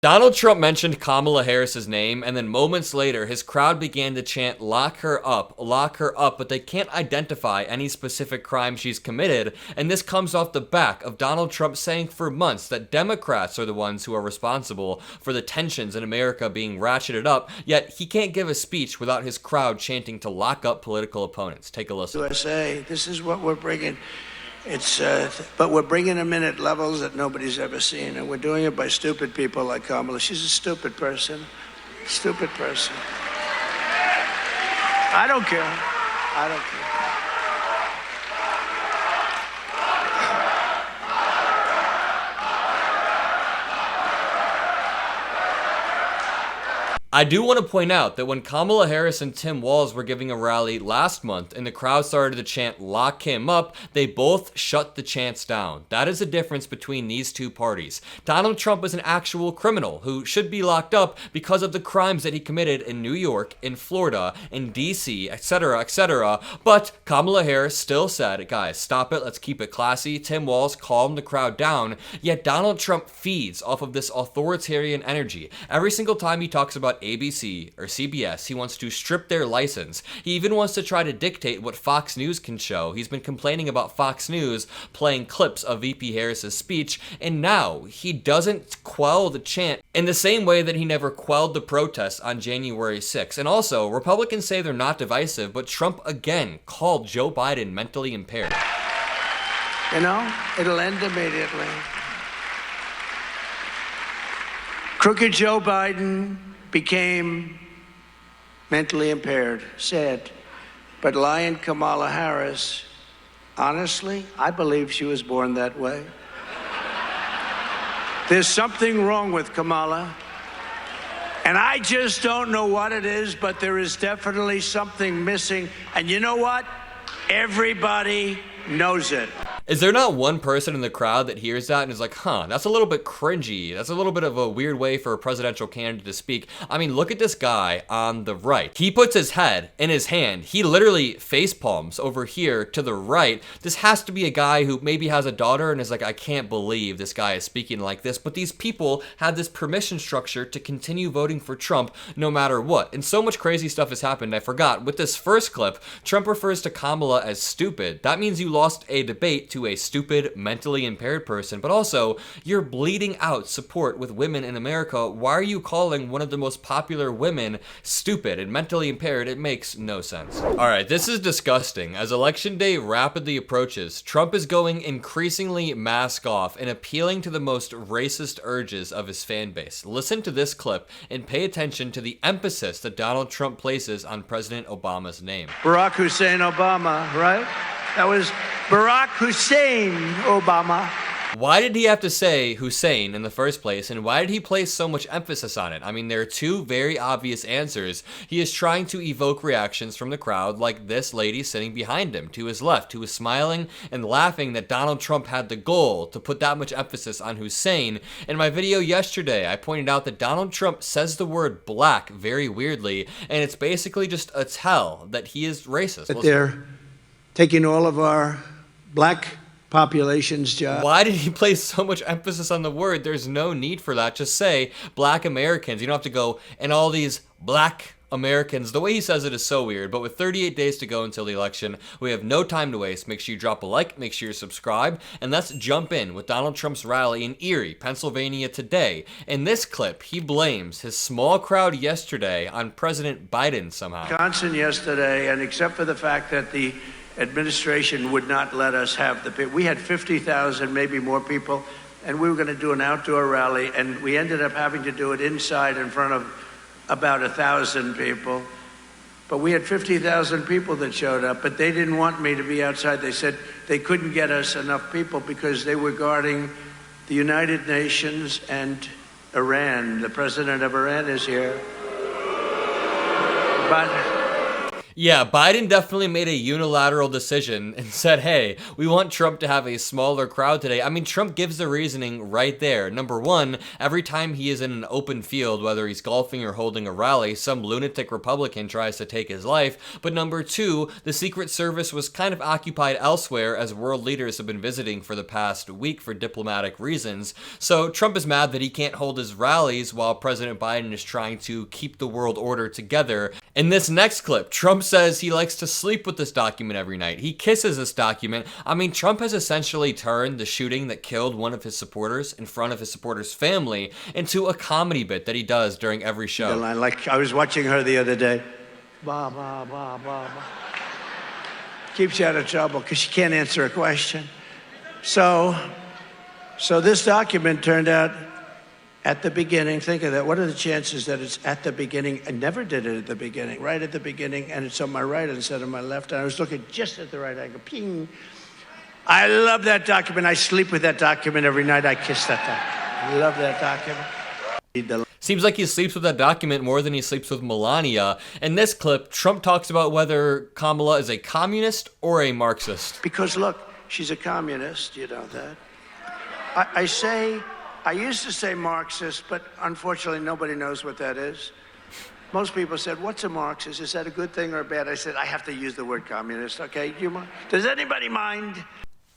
Donald Trump mentioned Kamala Harris's name, and then moments later, his crowd began to chant, lock her up, but they can't identify any specific crime she's committed, and this comes off the back of Donald Trump saying for months that Democrats are the ones who are responsible for the tensions in America being ratcheted up, yet he can't give a speech without his crowd chanting to lock up political opponents. Take a listen. USA, this is what we're bringing. But we're bringing them in at levels that nobody's ever seen, and we're doing it by stupid people like Kamala. She's a stupid person. Stupid person. I don't care. I don't care. I do want to point out that when Kamala Harris and Tim Walz were giving a rally last month and the crowd started to chant lock him up, they both shut the chants down. That is the difference between these two parties. Donald Trump is an actual criminal who should be locked up because of the crimes that he committed in New York, in Florida, in DC, etc., etc. But Kamala Harris still said, guys, stop it, let's keep it classy. Tim Walz calmed the crowd down, yet Donald Trump feeds off of this authoritarian energy. Every single time he talks about ABC or CBS, he wants to strip their license. He even wants to try to dictate what Fox News can show. He's been complaining about Fox News playing clips of VP Harris's speech, and now he doesn't quell the chant in the same way that he never quelled the protests on January 6th. And also, Republicans say they're not divisive, but Trump again called Joe Biden mentally impaired. You know, it'll end immediately. Crooked Joe Biden became mentally impaired, sad. But lying Kamala Harris, honestly, I believe she was born that way. There's something wrong with Kamala, and I just don't know what it is, but there is definitely something missing. And you know what? Everybody knows it. Is there not one person in the crowd that hears that and is like, huh, that's a little bit cringy. That's a little bit of a weird way for a presidential candidate to speak. I mean, look at this guy on the right. He puts his head in his hand. He literally face palms over here to the right. This has to be a guy who maybe has a daughter and is like, I can't believe this guy is speaking like this. But these people have this permission structure to continue voting for Trump no matter what. And so much crazy stuff has happened. I forgot. With this first clip, Trump refers to Kamala as stupid. That means you lost a debate to a stupid, mentally impaired person, but also you're bleeding out support with women in America. Why are you calling one of the most popular women stupid and mentally impaired? It makes no sense. All right, this is disgusting. As election day rapidly approaches, Trump is going increasingly mask off and appealing to the most racist urges of his fan base. Listen to this clip and pay attention to the emphasis that Donald Trump places on President Obama's name. Barack Hussein Obama, right? That was Barack Hussein Obama. Why did he have to say Hussein in the first place, and why did he place so much emphasis on it? I mean, there are two very obvious answers. He is trying to evoke reactions from the crowd, like this lady sitting behind him, to his left, who was smiling and laughing that Donald Trump had the goal to put that much emphasis on Hussein. In my video yesterday, I pointed out that Donald Trump says the word black very weirdly, and it's basically just a tell that he is racist. But they're taking all of our black population's job. Why did he place so much emphasis on the word? There's no need for that. Just say black Americans. You don't have to go, and all these black Americans. The way he says it is so weird, but with 38 days to go until the election, we have no time to waste. Make sure you drop a like, make sure you subscribe, and let's jump in with Donald Trump's rally in Erie, Pennsylvania today. In this clip, he blames his small crowd yesterday on President Biden somehow. Wisconsin yesterday, and except for the fact that the administration would not let us have the people. We had 50,000, maybe more people, and we were going to do an outdoor rally, and we ended up having to do it inside in front of about 1,000 people. But we had 50,000 people that showed up, but they didn't want me to be outside. They said they couldn't get us enough people because they were guarding the United Nations and Iran. The president of Iran is here. But Yeah, Biden definitely made a unilateral decision and said, hey, we want Trump to have a smaller crowd today. I mean, Trump gives the reasoning right there. Number one, every time he is in an open field, whether he's golfing or holding a rally, some lunatic Republican tries to take his life. But number two, the Secret Service was kind of occupied elsewhere as world leaders have been visiting for the past week for diplomatic reasons. So Trump is mad that he can't hold his rallies while President Biden is trying to keep the world order together. In this next clip, Trump says he likes to sleep with this document every night. He kisses this document. I mean, Trump has essentially turned the shooting that killed one of his supporters in front of his supporter's family into a comedy bit that he does during every show. Like I was watching her the other day. Bah, bah, bah, bah, bah. Keeps you out of trouble because she can't answer a question. So this document turned out at the beginning. Think of that. What are the chances that it's at the beginning? I never did it at the beginning. Right at the beginning, and it's on my right instead of my left. And I was looking just at the right angle. Ping. I love that document. I sleep with that document every night. I kiss that document. I love that document. Seems like he sleeps with that document more than he sleeps with Melania. In this clip, Trump talks about whether Kamala is a communist or a Marxist. Because look, she's a communist. You know that. I used to say Marxist, but unfortunately nobody knows what that is. Most people said, what's a Marxist? Is that a good thing or a bad? I said, I have to use the word communist, okay? Does anybody mind?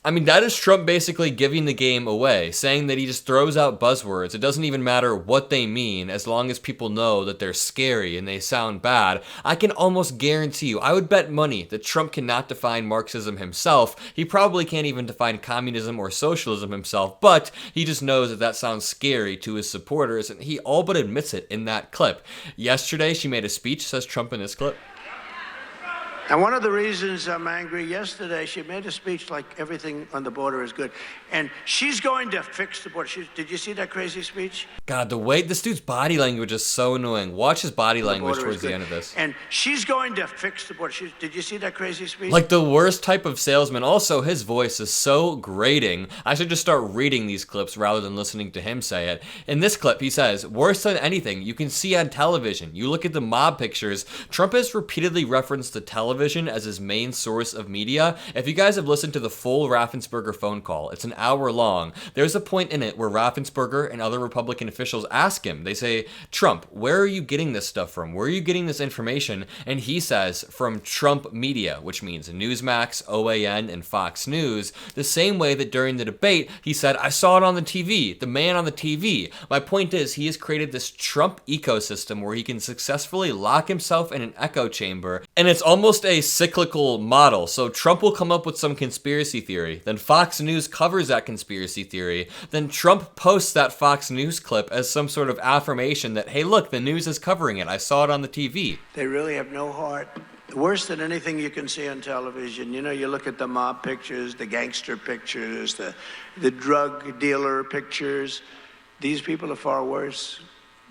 I mean, that is Trump basically giving the game away, saying that he just throws out buzzwords. It doesn't even matter what they mean, as long as people know that they're scary and they sound bad. I can almost guarantee you, I would bet money that Trump cannot define Marxism himself. He probably can't even define communism or socialism himself, but he just knows that that sounds scary to his supporters, and he all but admits it in that clip. Yesterday, she made a speech, says Trump in this clip. And one of the reasons I'm angry, yesterday she made a speech like everything on the border is good. And she's going to fix the border. Did you see that crazy speech? God, the way this dude's body language is so annoying. Watch his body language towards the end of this. And she's going to fix the border. Did you see that crazy speech? Like the worst type of salesman. Also, his voice is so grating. I should just start reading these clips rather than listening to him say it. In this clip, he says, worse than anything you can see on television. You look at the mob pictures. Trump has repeatedly referenced the television as his main source of media. If you guys have listened to the full Raffensperger phone call, it's an hour long. There's a point in it where Raffensperger and other Republican officials ask him, they say, Trump, where are you getting this stuff from? Where are you getting this information? And he says, from Trump media, which means Newsmax, OAN, and Fox News, the same way that during the debate, he said, I saw it on the TV, the man on the TV. My point is, he has created this Trump ecosystem where he can successfully lock himself in an echo chamber, and it's almost a cyclical model. So Trump will come up with some conspiracy theory, then Fox News covers that conspiracy theory, then Trump posts that Fox News clip as some sort of affirmation that, hey, look, the news is covering it. I saw it on the TV. They really have no heart. Worse than anything you can see on television. You know, you look at the mob pictures, the gangster pictures, the drug dealer pictures. These people are far worse.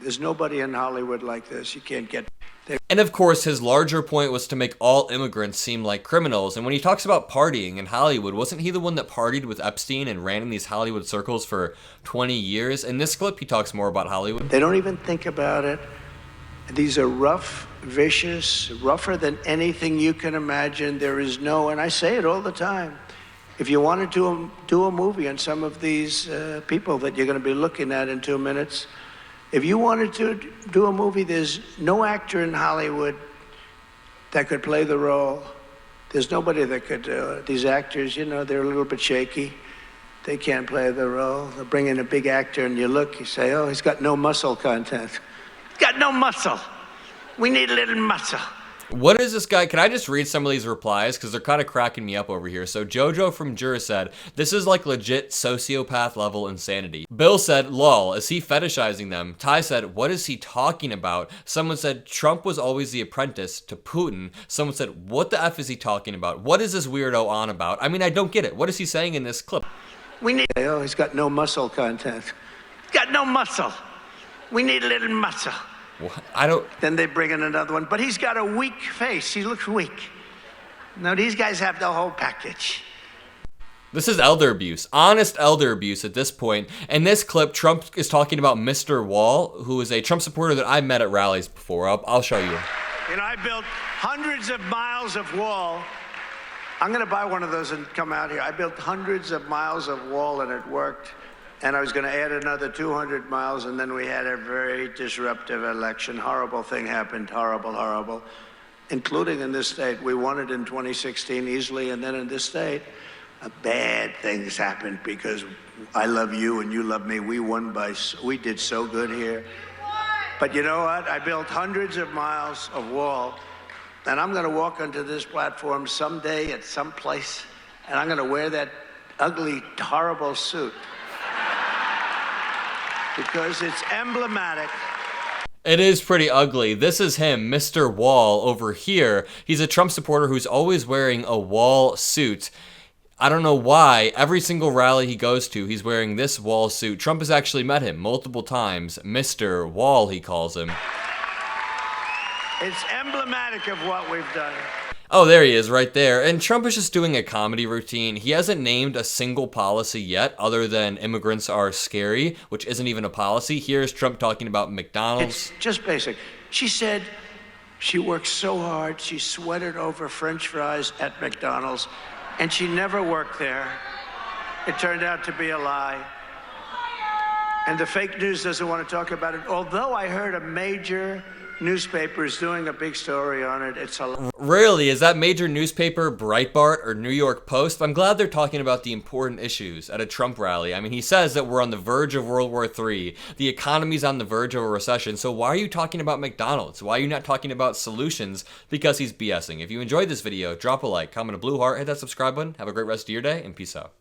There's nobody in Hollywood like this. You can't get... And of course, his larger point was to make all immigrants seem like criminals. And when he talks about partying in Hollywood, wasn't he the one that partied with Epstein and ran in these Hollywood circles for 20 years? In this clip, he talks more about Hollywood. They don't even think about it. These are rough, vicious, rougher than anything you can imagine. There is no, and I say it all the time, if you wanted to do a movie on some of these people that you're going to be looking at in 2 minutes, if you wanted to do a movie, there's no actor in Hollywood that could play the role. There's nobody that could do it. These actors, you know, they're a little bit shaky. They can't play the role. They'll bring in a big actor and you look, you say, oh, he's got no muscle content. He's got no muscle. We need a little muscle. What is this guy? Can I just read some of these replies? Because they're kind of cracking me up over here. So Jojo from Jura said, this is like legit sociopath level insanity. Bill said, lol, is he fetishizing them? Ty said, what is he talking about? Someone said, Trump was always the apprentice to Putin. Someone said, what the F is he talking about? What is this weirdo on about? I mean, I don't get it. What is he saying in this clip? We need, oh, he's got no muscle content. He's got no muscle. We need a little muscle. What? I don't... Then they bring in another one, but he's got a weak face. He looks weak. No, these guys have the whole package. This is elder abuse, honest elder abuse at this point. In this clip, Trump is talking about Mr. Wall, who is a Trump supporter that I met at rallies before. I'll show you. You know, I built hundreds of miles of wall. I'm going to buy one of those and come out here. I built hundreds of miles of wall, and it worked. And I was going to add another 200 miles, and then we had a very disruptive election. Horrible thing happened, horrible, horrible, including in this state. We won it in 2016 easily, and then in this state, bad things happened because I love you and you love me. We did so good here. But you know what? I built hundreds of miles of wall, and I'm going to walk onto this platform someday at some place, and I'm going to wear that ugly, horrible suit because it's emblematic. It is pretty ugly. This is him, Mr. Wall, over here. He's a Trump supporter who's always wearing a wall suit. I don't know why. Every single rally he goes to, he's wearing this wall suit. Trump has actually met him multiple times. Mr. Wall, he calls him. It's emblematic of what we've done. Oh, there he is right there. And Trump is just doing a comedy routine. He hasn't named a single policy yet other than immigrants are scary, which isn't even a policy. Here's Trump talking about McDonald's. It's just basic. She said she worked so hard, she sweated over French fries at McDonald's, and she never worked there. It turned out to be a lie. And the fake news doesn't want to talk about it. Although I heard a major newspaper is doing a big story on it. It's a Really? Is that major newspaper Breitbart or New York Post? I'm glad they're talking about the important issues at a Trump rally. I mean, he says that we're on the verge of World War III. The economy's on the verge of a recession. So why are you talking about McDonald's? Why are you not talking about solutions? Because he's BSing. If you enjoyed this video, drop a like, comment a blue heart, hit that subscribe button. Have a great rest of your day, and peace out.